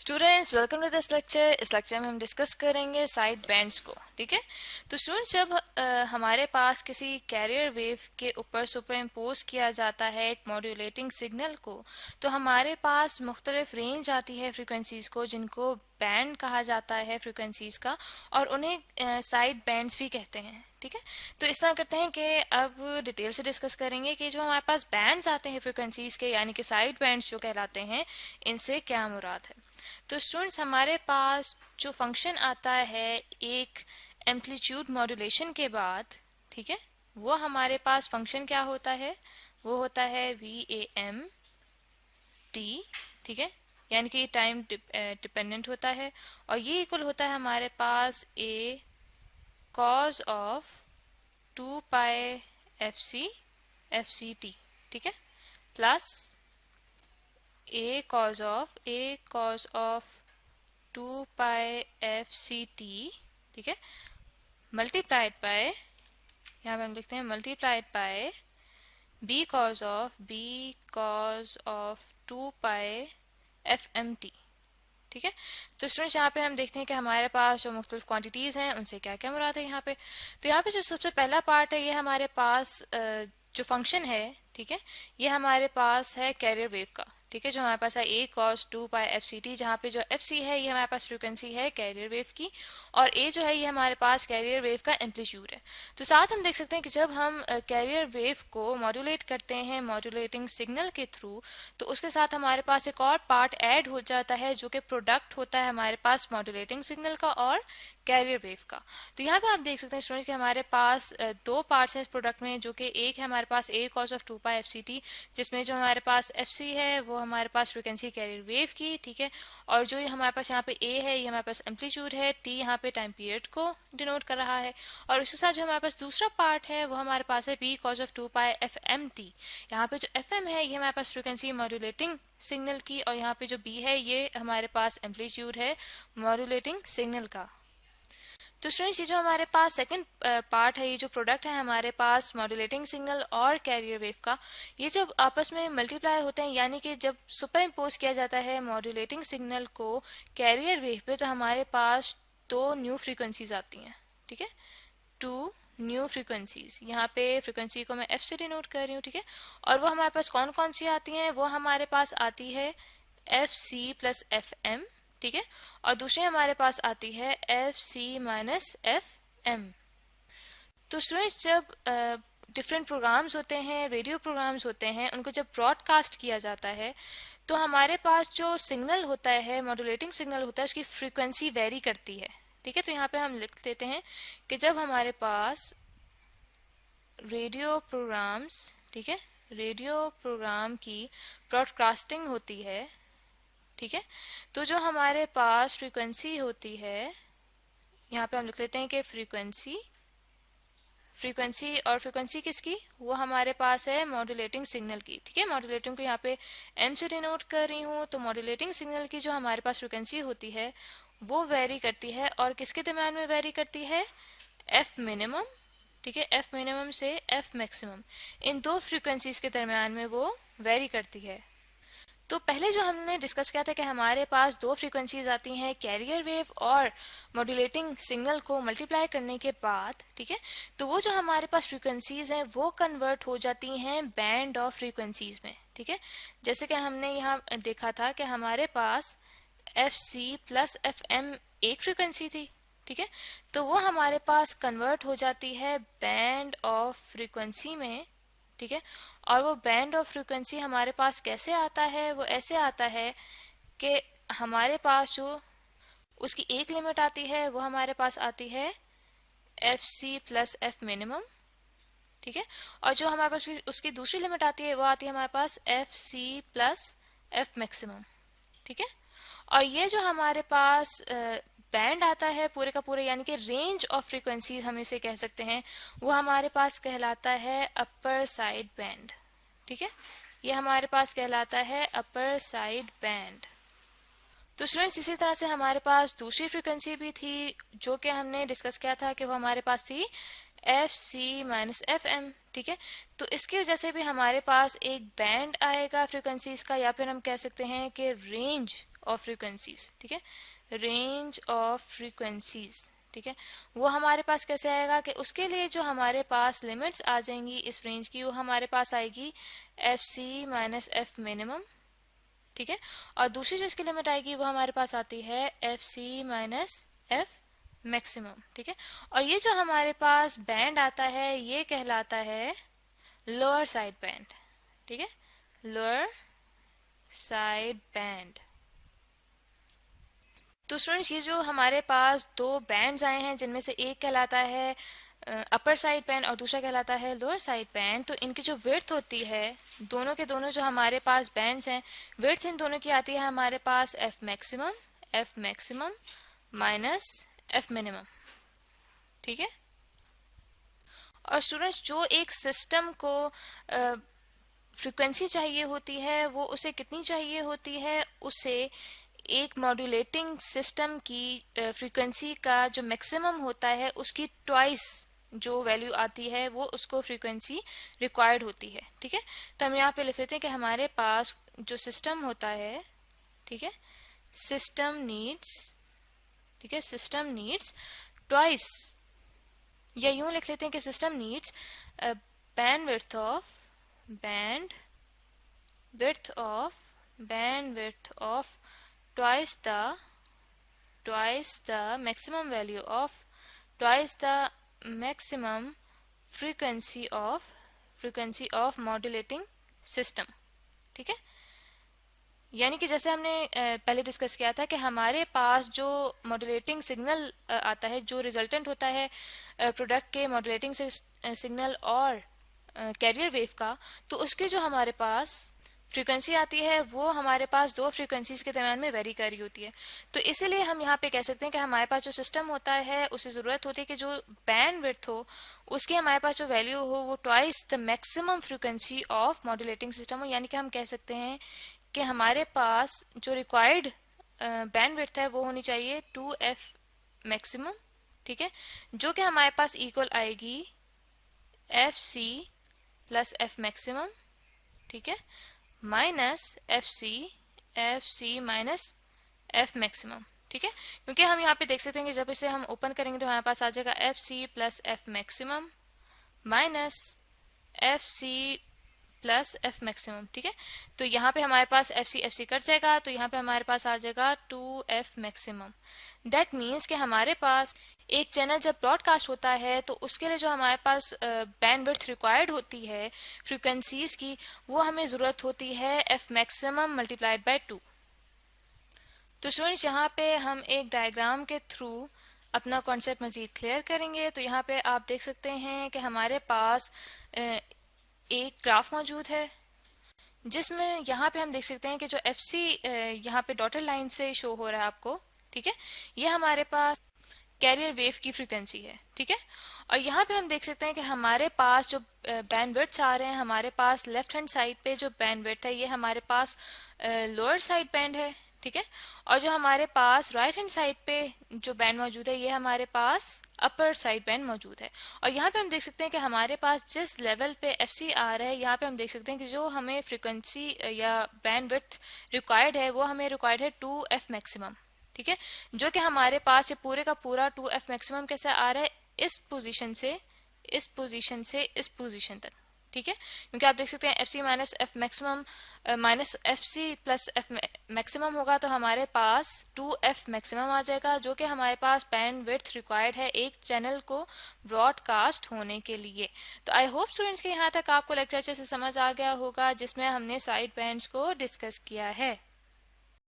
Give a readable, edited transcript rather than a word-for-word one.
Students welcome to this lecture. इस lecture में हम डिस्कस करेंगे साइड बैंड्स को। ठीक है, तो स्टूडेंट्स जब हमारे पास किसी कैरियर वेव के ऊपर सुपर इम्पोज किया जाता है एक मॉड्यूलेटिंग सिग्नल को, तो हमारे पास मुख्तलिफ रेंज आती है फ्रीक्वेंसीज को, जिनको बैंड कहा जाता है फ्रीक्वेंसीज का, और उन्हें साइड बैंड्स भी कहते हैं। ठीक है, तो इस तरह करते हैं कि अब डिटेल से डिस्कस करेंगे कि जो हमारे पास बैंड्स आते हैं फ्रीक्वेंसीज के, यानी कि साइड बैंड्स जो कहलाते हैं, इनसे क्या मुराद है। तो स्टूडेंट्स हमारे पास जो फंक्शन आता है एक एम्पलीट्यूड मॉड्यूलेशन के बाद, ठीक है, वो हमारे पास फंक्शन क्या होता है, वो होता है VAM t। ठीक है, यानी कि टाइम डिपेंडेंट होता है, और ये इक्वल होता है हमारे पास a cos of 2 pi fct। ठीक है, plus a cos of 2 pi fct। ठीक है, मल्टीप्लाइड बाय, यहाँ पे हम लिखते हैं multiplied by b cos of 2 pi fmt। ठीक है, तो स्टूडेंट्स यहाँ पे हम देखते हैं कि हमारे पास जो मुख्तलिफ क्वांटिटीज हैं उनसे क्या क्या मुराद है यहाँ पे। तो यहाँ पे जो सबसे पहला पार्ट है, ये हमारे पास जो फंक्शन है, ठीक है, ये हमारे पास है कैरियर वेव का। ठीक है, जो हमारे पास है a cos 2 पाई fct, जहाँ पे जो fc है ये हमारे पास फ्रीक्वेंसी है कैरियर वेव की, और a जो है ये हमारे पास कैरियर वेव का एम्पलीट्यूड है। तो साथ हम देख सकते हैं कि जब हम कैरियर वेव को मॉड्यूलेट करते हैं मॉड्यूलेटिंग सिग्नल के थ्रू, तो उसके साथ हमारे पास एक और पार्ट ऐड हो जाता है जो कि प्रोडक्ट होता है हमारे पास मॉड्यूलेटिंग सिग्नल का और कैरियर वेव का। तो यहाँ पे आप देख सकते हैं स्टूडेंट्स कि हमारे पास दो पार्ट्स हैं इस प्रोडक्ट में, जो कि एक है हमारे पास a cos of 2 pi fct, जिसमें जो हमारे पास fc है वो हमारे पास फ्रीक्वेंसी कैरियर वेव की। ठीक है, और जो ये हमारे पास यहाँ पे a है ये हमारे पास एम्पलीट्यूड है, t यहाँ पे टाइम पीरियड को डिनोट कर रहा है, और उसके साथ जो हमारे पास दूसरा पार्ट है वो हमारे पास है b cos of 2 pi fmt। यहाँ पे जो fm है ये हमारे पास फ्रीक्वेंसी मॉड्यूलेटिंग सिग्नल की, और यहाँ पे जो b है ये हमारे पास एम्पलीट्यूड है मॉड्यूलेटिंग सिग्नल का। तो स्टूडेंट्स ये जो हमारे पास सेकंड पार्ट है, ये जो प्रोडक्ट है हमारे पास मॉड्यूलेटिंग सिग्नल और कैरियर वेव का, ये जब आपस में मल्टीप्लाई होते हैं, यानी कि जब सुपर इम्पोज किया जाता है मॉड्यूलेटिंग सिग्नल को कैरियर वेव पे, तो हमारे पास दो न्यू फ्रीक्वेंसीज आती हैं। ठीक है, टू न्यू फ्रीक्वेंसीज, यहाँ पे फ्रीक्वेंसी को मैं f से डिनोट कर रही हूँ। ठीक है, और वो हमारे पास कौन कौन सी आती हैं, वो हमारे पास आती है fc प्लस fm। ठीक है, और दूसरी हमारे पास आती है fc माइनस fm। तो स्टूडेंट्स जब डिफरेंट प्रोग्राम्स होते हैं, रेडियो प्रोग्राम्स होते हैं, उनको जब ब्रॉडकास्ट किया जाता है, तो हमारे पास जो सिग्नल होता है मॉड्यूलेटिंग सिग्नल होता है, उसकी फ्रीक्वेंसी वेरी करती है। ठीक है, तो यहाँ पे हम लिख देते हैं कि जब हमारे पास रेडियो प्रोग्राम्स, ठीक है, रेडियो प्रोग्राम की ब्रॉडकास्टिंग होती है, ठीक है, तो जो हमारे पास फ्रीक्वेंसी होती है, यहाँ पे हम लिख लेते हैं कि फ्रीक्वेंसी और फ्रीक्वेंसी किसकी, वो हमारे पास है मॉड्यूलेटिंग सिग्नल की। ठीक है, मॉड्यूलेटिंग को यहाँ पे m से डिनोट कर रही हूँ, तो मॉड्यूलेटिंग सिग्नल की जो हमारे पास फ्रीक्वेंसी होती है वो वेरी करती है, और किसके दरम्यान में वेरी करती है, f मिनिमम, ठीक है, f मिनिमम से f मैक्सिमम, इन दो फ्रीक्वेंसीज के दरम्यान में वो वेरी करती है। तो पहले जो हमने डिस्कस किया था कि हमारे पास दो फ्रीक्वेंसीज आती हैं कैरियर वेव और मॉड्यूलेटिंग सिग्नल को मल्टीप्लाई करने के बाद, ठीक है, तो वो जो हमारे पास फ्रीक्वेंसीज हैं वो कन्वर्ट हो जाती हैं बैंड ऑफ फ्रीक्वेंसीज में। ठीक है, जैसे कि हमने यहाँ देखा था कि हमारे पास fc प्लस fm एक फ्रीक्वेंसी थी। ठीक है, तो वो हमारे पास कन्वर्ट हो जाती है बैंड ऑफ फ्रीक्वेंसी में। ठीक है, और वो बैंड ऑफ फ्रीक्वेंसी हमारे पास कैसे आता है, वो ऐसे आता है कि हमारे पास जो उसकी एक लिमिट आती है वो हमारे पास आती है fc प्लस f मिनिमम। ठीक है, और जो हमारे पास उसकी दूसरी लिमिट आती है वो आती है हमारे पास fc प्लस f मैक्सिमम। ठीक है, और ये जो हमारे पास बैंड आता है पूरे का पूरे, यानी कि रेंज ऑफ फ्रीक्वेंसीज हम इसे कह सकते हैं, वो हमारे पास कहलाता है अपर साइड बैंड। ठीक है, ये हमारे पास कहलाता है अपर साइड बैंड। तो स्टूडेंट्स इसी तरह से हमारे पास दूसरी फ्रीक्वेंसी भी थी जो कि हमने डिस्कस किया था कि वो हमारे पास थी fc माइनस fm। ठीक है, तो इसकी वजह से भी हमारे पास एक बैंड आएगा फ्रीक्वेंसीज का, या फिर हम कह सकते हैं कि रेंज ऑफ फ्रीक्वेंसीज, ठीक है, रेंज ऑफ फ्रीक्वेंसीज, ठीक है, वो हमारे पास कैसे आएगा कि उसके लिए जो हमारे पास लिमिट्स आ जाएंगी इस रेंज की, वो हमारे पास आएगी F C minus F minimum, ठीक है, और दूसरी जो इसकी लिमिट आएगी वो हमारे पास आती है F C minus F maximum, ठीक है, और ये जो हमारे पास बैंड आता है ये कहलाता है लोअर साइड बैंड, ठीक है, लोअर साइड बैंड। तो स्टूडेंट्स ये जो हमारे पास दो बैंड्स आए हैं जिनमें से एक कहलाता है अपर साइड बैंड और दूसरा कहलाता है लोअर साइड बैंड, तो इनकी जो विड्थ होती है दोनों के दोनों जो हमारे पास बैंड्स हैं, विड्थ इन दोनों की आती है हमारे पास F maximum minus F minimum, ठीक है। और स्टूडेंट्स जो एक सिस्टम को फ्रीक्वेंसी चाहिए होती है वो उसे कितनी चाहिए होती है, उसे एक मॉड्यूलेटिंग सिस्टम की फ्रीक्वेंसी का जो मैक्सिमम होता है उसकी ट्वाइस जो वैल्यू आती है वो उसको फ्रीक्वेंसी रिक्वायर्ड होती है, ठीक है। तो हम यहाँ पे लिख लेते हैं कि हमारे पास जो सिस्टम होता है, ठीक है, सिस्टम नीड्स, ठीक है, सिस्टम नीड्स ट्वाइस, या यूं लिख लेते हैं कि system needs bandwidth of twice the maximum value of twice the maximum frequency of modulating system, ठीक है। यानी कि जैसे हमने पहले डिस्कस किया था कि हमारे पास जो मॉड्यूलेटिंग सिग्नल आता है, जो रिजल्टेंट होता है प्रोडक्ट के मॉड्यूलेटिंग सिग्नल और कैरियर वेव का, तो उसकी जो हमारे पास फ्रीक्वेंसी आती है वो हमारे पास दो फ्रीक्वेंसीज के दरम्यान में वेरी कर रही होती है। तो इसीलिए हम यहाँ पे कह सकते हैं कि हमारे पास जो सिस्टम होता है उसे ज़रूरत होती है कि जो बैंड विड्थ हो उसकी हमारे पास जो वैल्यू हो वो twice the maximum frequency of modulating system हो। यानी कि हम कह सकते हैं कि हमारे पास जो रिक्वायर्ड बैंड विड्थ है वो होनी चाहिए 2f मैक्सिमम, ठीक है, जो कि हमारे पास इक्वल आएगी F C plus F maximum, ठीक है, minus F C minus F maximum, ठीक है। क्योंकि हम यहाँ पे देख सकते हैं कि जब इसे हम ओपन करेंगे तो हमारे पास आ जाएगा F C plus F maximum minus F C plus F maximum, ठीक है। तो यहाँ पे हमारे पास एफ सी कट जाएगा, तो यहाँ पे हमारे पास आ जाएगा 2f मैक्सिमम। दैट मीन्स कि हमारे पास एक चैनल जब ब्रॉडकास्ट होता है तो उसके लिए जो हमारे पास बैंडविड्थ रिक्वायर्ड होती है फ्रीक्वेंसीज की, वो हमें ज़रूरत होती है एफ मैक्सिमम मल्टीप्लाइड बाय 2। तो स्टूडेंट्स यहाँ पे हम एक डायग्राम के थ्रू अपना कॉन्सेप्ट मजीद क्लियर करेंगे। तो यहाँ पे आप देख सकते हैं कि हमारे पास एक ग्राफ मौजूद है जिसमें यहाँ पे हम देख सकते हैं कि जो एफ सी यहाँ पे डॉटेड लाइन से शो हो रहा है आपको, ठीक है, ये हमारे पास कैरियर वेव की फ्रीक्वेंसी है, ठीक है। और यहाँ पे हम देख सकते हैं कि हमारे पास जो बैंडविड्थ्स आ रहे हैं, हमारे पास लेफ्ट हैंड साइड पे जो बैंडविड्थ है ये हमारे पास लोअर साइड बैंड है, ठीक है, और जो हमारे पास राइट हैंड साइड पे जो बैंड मौजूद है ये हमारे पास अपर साइड बैंड मौजूद है। और यहाँ पे हम देख सकते हैं कि हमारे पास जिस लेवल पे एफ सी आ रहा है, यहाँ पे हम देख सकते हैं कि जो हमें फ्रीक्वेंसी या बैंडविड्थ रिक्वायर्ड है वो हमें रिक्वायर्ड है 2f मैक्सिमम, ठीक है, जो कि हमारे पास ये पूरे का पूरा 2f मैक्सिमम कैसे आ रहा है, इस पोजीशन से इस पोजीशन तक, ठीक है। क्योंकि आप देख सकते हैं F C minus F maximum minus F C plus F maximum होगा तो हमारे पास 2f मैक्सिमम आ जाएगा, जो कि हमारे पास बैंड विड्थ रिक्वायर्ड है एक चैनल को ब्रॉडकास्ट होने के लिए। तो आई होप स्टूडेंट्स के यहाँ तक आपको लेक्चर अच्छे से समझ आ गया होगा जिसमें हमने साइड बैंड्स को डिस्कस किया है।